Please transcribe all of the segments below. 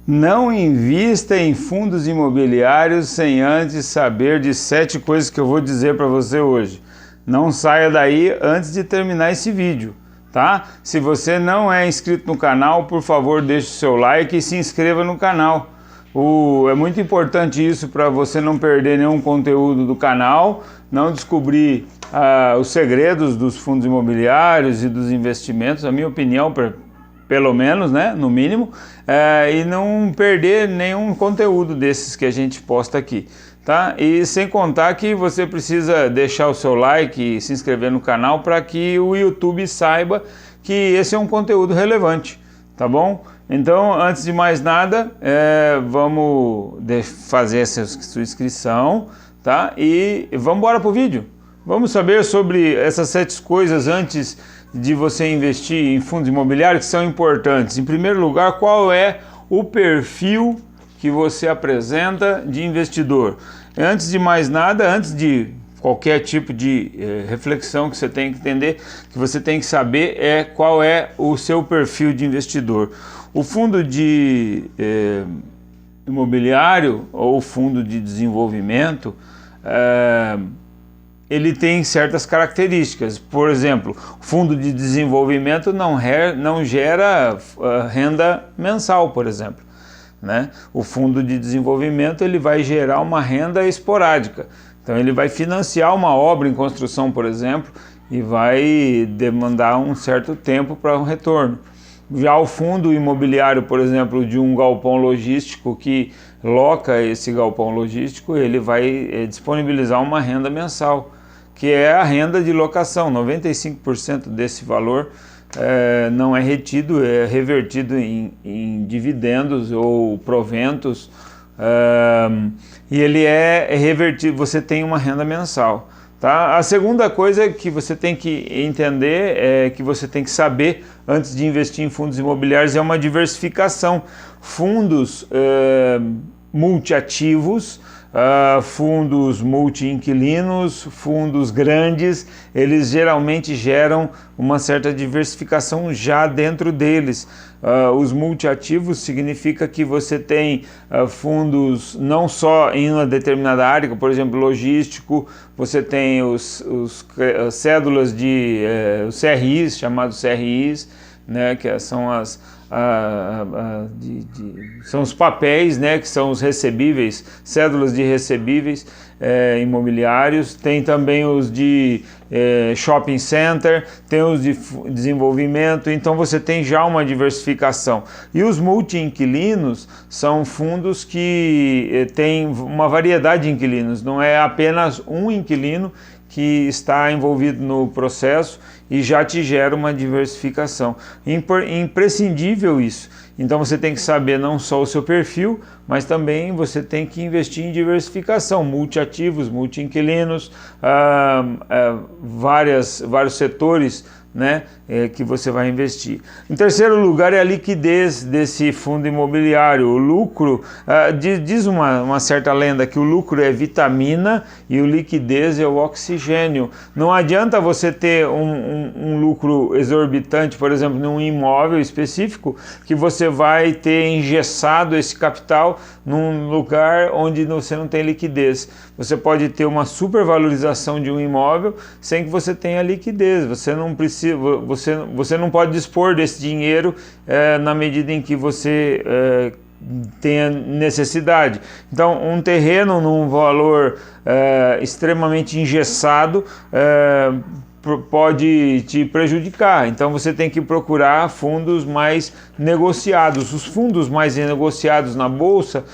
Não invista em fundos imobiliários sem antes saber de 7 coisas que eu vou dizer para você hoje. Não saia daí antes de terminar esse vídeo, tá? Se você não é inscrito no canal, por favor, deixe o seu like e se inscreva no canal. É muito importante isso para você não perder nenhum conteúdo do canal, não descobrir os segredos dos fundos imobiliários e dos investimentos, a minha opinião, pelo menos, né, no mínimo, e não perder nenhum conteúdo desses que a gente posta aqui, tá? E sem contar que você precisa deixar o seu like e se inscrever no canal para que o YouTube saiba que esse é um conteúdo relevante, tá bom? Então, antes de mais nada, vamos fazer essa sua inscrição, tá? E vamos embora pro vídeo. Vamos saber sobre essas 7 coisas antes de você investir em fundos imobiliários que são importantes. Em primeiro lugar, qual é o perfil que você apresenta de investidor? Antes de mais nada, antes de qualquer tipo de reflexão que você tem que entender, que você tem que saber qual é o seu perfil de investidor. O fundo de imobiliário ou fundo de desenvolvimento, ele tem certas características. Por exemplo, o fundo de desenvolvimento não gera renda mensal, por exemplo, né? O fundo de desenvolvimento ele vai gerar uma renda esporádica. Então ele vai financiar uma obra em construção, por exemplo, e vai demandar um certo tempo para um retorno. Já o fundo imobiliário, por exemplo, de um galpão logístico que loca esse galpão logístico, ele vai disponibilizar uma renda mensal, que é a renda de locação. 95% desse valor não é retido, é revertido em dividendos ou proventos, e ele é revertido, você tem uma renda mensal. Tá? A segunda coisa que você tem que entender, que você tem que saber antes de investir em fundos imobiliários, é uma diversificação. Fundos multiativos, fundos multi-inquilinos, fundos grandes, eles geralmente geram uma certa diversificação já dentro deles. Os multiativos significa que você tem fundos não só em uma determinada área, por exemplo, logístico, você tem as cédulas de os CRIs, chamados CRIs, né, que são são os papéis, né, que são os recebíveis, cédulas de recebíveis imobiliários. Tem também os de shopping center, tem os de desenvolvimento. Então você tem já uma diversificação. E os multi-inquilinos são fundos que têm uma variedade de inquilinos, não é apenas um inquilino que está envolvido no processo e já te gera uma diversificação. Imprescindível isso. Então você tem que saber não só o seu perfil, mas também você tem que investir em diversificação, multiativos, multi-inquilinos, vários setores, né, que você vai investir. Em terceiro lugar é a liquidez desse fundo imobiliário. O lucro, diz uma certa lenda que o lucro é vitamina e o liquidez é o oxigênio. Não adianta você ter um lucro exorbitante, por exemplo, num imóvel específico, que você vai ter engessado esse capital num lugar onde você não tem liquidez. Você pode ter uma supervalorização de um imóvel sem que você tenha liquidez. Você não precisa, você não pode dispor desse dinheiro na medida em que você tenha necessidade. Então, um terreno num valor extremamente engessado pode te prejudicar. Então você tem que procurar fundos mais negociados. Os fundos mais negociados na bolsa,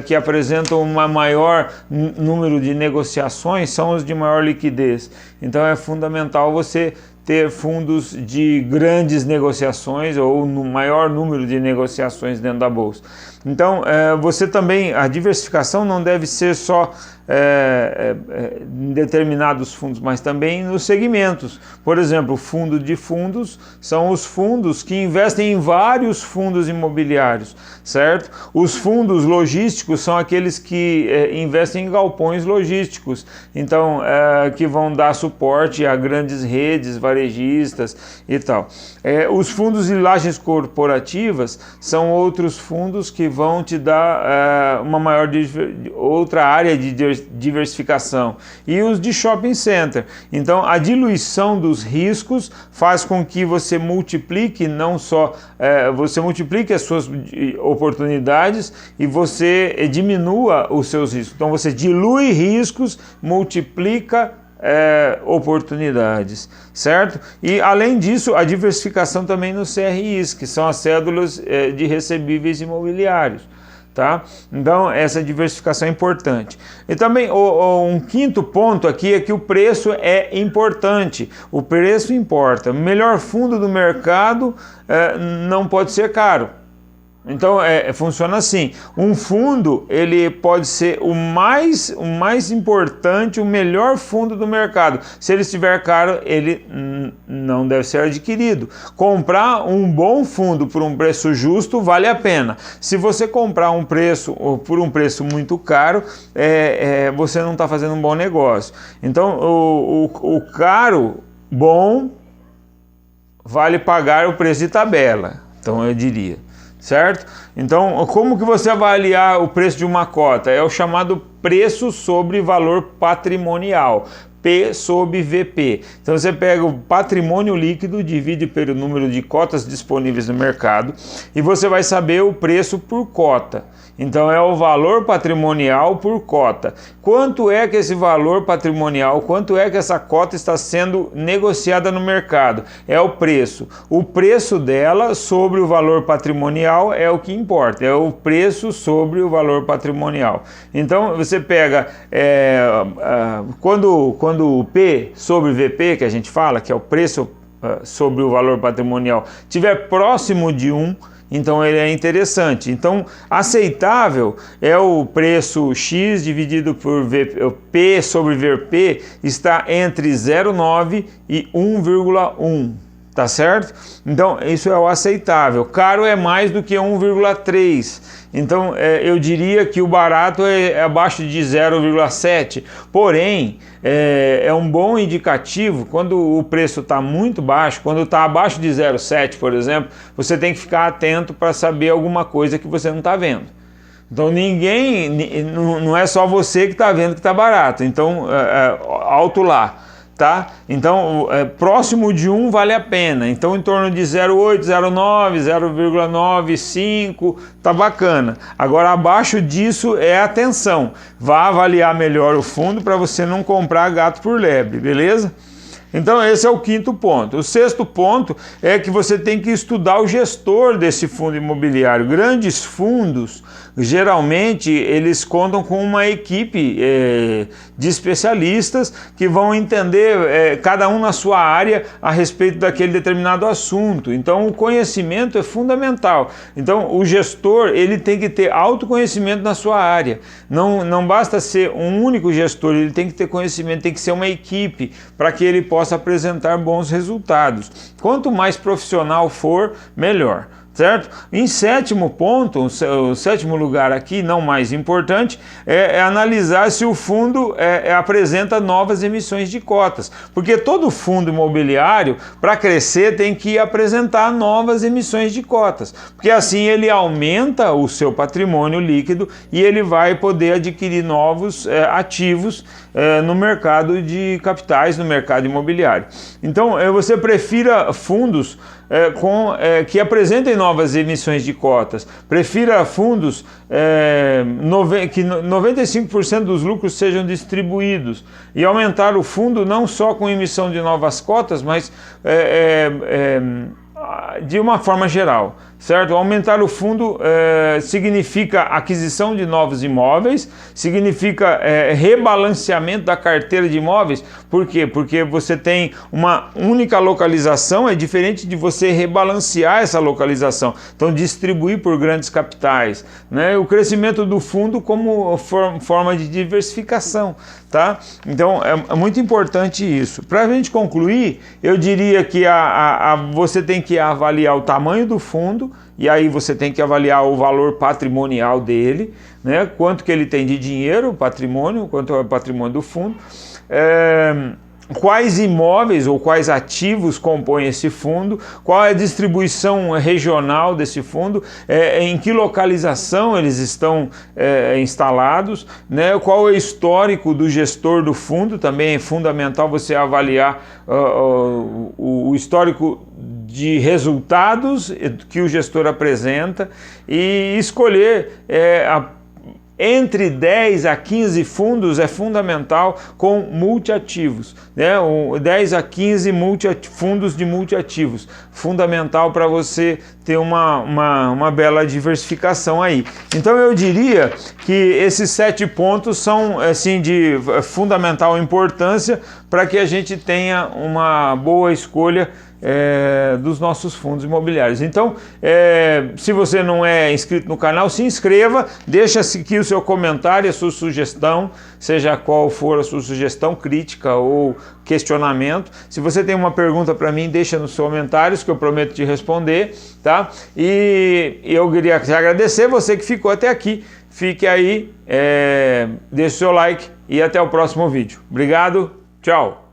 que apresentam um maior número de negociações, são os de maior liquidez. Então é fundamental você ter fundos de grandes negociações ou no maior número de negociações dentro da bolsa. Então, você também, a diversificação não deve ser só em determinados fundos, mas também nos segmentos. Por exemplo, o fundo de fundos são os fundos que investem em vários fundos imobiliários, certo? Os fundos logísticos são aqueles que investem em galpões logísticos, então que vão dar suporte a grandes redes varejistas e tal. Os fundos de lajes corporativas são outros fundos que vão te dar uma maior outra área de diversificação. E os de shopping center. Então, a diluição dos riscos faz com que você multiplique não só você multiplique as suas oportunidades e você diminua os seus riscos. Então, você dilui riscos, multiplica oportunidades, certo? E além disso, a diversificação também nos CRIs, que são as cédulas de recebíveis imobiliários, tá? Então essa diversificação é importante. E também um quinto ponto aqui é que o preço é importante. O preço importa. O melhor fundo do mercado não pode ser caro. Então funciona assim, um fundo ele pode ser o mais importante, o melhor fundo do mercado. Se ele estiver caro, ele não deve ser adquirido. Comprar um bom fundo por um preço justo vale a pena. Se você comprar por um preço muito caro, você não está fazendo um bom negócio. Então o caro, bom, vale pagar o preço de tabela, então eu diria. Certo? Então, como que você avaliar o preço de uma cota? É o chamado preço sobre valor patrimonial, P sobre VP. Então você pega o patrimônio líquido, divide pelo número de cotas disponíveis no mercado e você vai saber o preço por cota. Então é o valor patrimonial por cota. Quanto é que esse valor patrimonial, quanto é que essa cota está sendo negociada no mercado? É o preço. O preço dela sobre o valor patrimonial é o que importa, é o preço sobre o valor patrimonial. Então você pega, quando o P sobre VP, que a gente fala, que é o preço sobre o valor patrimonial, estiver próximo de 1, então ele é interessante. Então aceitável é o preço X dividido por P sobre VP está entre 0,9 e 1,1. Tá certo? Então isso é o aceitável. Caro é mais do que 1,3. Então eu diria que o barato é abaixo de 0,7. Porém, é um bom indicativo quando o preço está muito baixo, quando está abaixo de 0,7, por exemplo, você tem que ficar atento para saber alguma coisa que você não está vendo. Então não é só você que está vendo que está barato. Então alto lá. Tá? Então, próximo de 1 vale a pena. Então, em torno de 0,8, 0,9, 0,95, tá bacana. Agora, abaixo disso é atenção. Vá avaliar melhor o fundo para você não comprar gato por lebre, beleza? Então esse é o quinto ponto. O sexto ponto é que você tem que estudar o gestor desse fundo imobiliário. Grandes fundos, geralmente, eles contam com uma equipe de especialistas que vão entender, cada um na sua área, a respeito daquele determinado assunto. Então o conhecimento é fundamental. Então o gestor ele tem que ter autoconhecimento na sua área. Não basta ser um único gestor, ele tem que ter conhecimento, tem que ser uma equipe para que ele possa apresentar bons resultados. Quanto mais profissional for, melhor. Certo? Em sétimo ponto, o sétimo lugar aqui, não mais importante, é analisar se o fundo apresenta novas emissões de cotas. Porque todo fundo imobiliário, para crescer, tem que apresentar novas emissões de cotas. Porque assim ele aumenta o seu patrimônio líquido e ele vai poder adquirir novos ativos no mercado de capitais, no mercado imobiliário. Então, você prefira fundos que apresentem novas emissões de cotas. Prefira fundos que 95% dos lucros sejam distribuídos e aumentar o fundo não só com emissão de novas cotas, mas de uma forma geral, certo? Aumentar o fundo significa aquisição de novos imóveis, significa rebalanceamento da carteira de imóveis. Por quê? Porque você tem uma única localização, é diferente de você rebalancear essa localização, então distribuir por grandes capitais, né? O crescimento do fundo como forma de diversificação, tá? Então é muito importante isso. Para a gente concluir, eu diria que você tem que avaliar o tamanho do fundo, e aí você tem que avaliar o valor patrimonial dele, né? Quanto que ele tem de dinheiro, patrimônio, quanto é o patrimônio do fundo, quais imóveis ou quais ativos compõem esse fundo, qual é a distribuição regional desse fundo, em que localização eles estão instalados, né? Qual é o histórico do gestor do fundo, também é fundamental você avaliar o histórico de resultados que o gestor apresenta e escolher entre 10 a 15 fundos é fundamental com multiativos, né? 10 a 15 fundos de multiativos, fundamental para você ter uma bela diversificação aí. Então eu diria que esses 7 pontos são assim de fundamental importância para que a gente tenha uma boa escolha dos nossos fundos imobiliários. Então, se você não é inscrito no canal, se inscreva, deixa aqui o seu comentário, a sua sugestão, seja qual for a sua sugestão, crítica ou questionamento. Se você tem uma pergunta para mim, deixa nos comentários que eu prometo te responder, tá? E eu queria te agradecer, você que ficou até aqui, fique aí, deixe o seu like e até o próximo vídeo. Obrigado, tchau!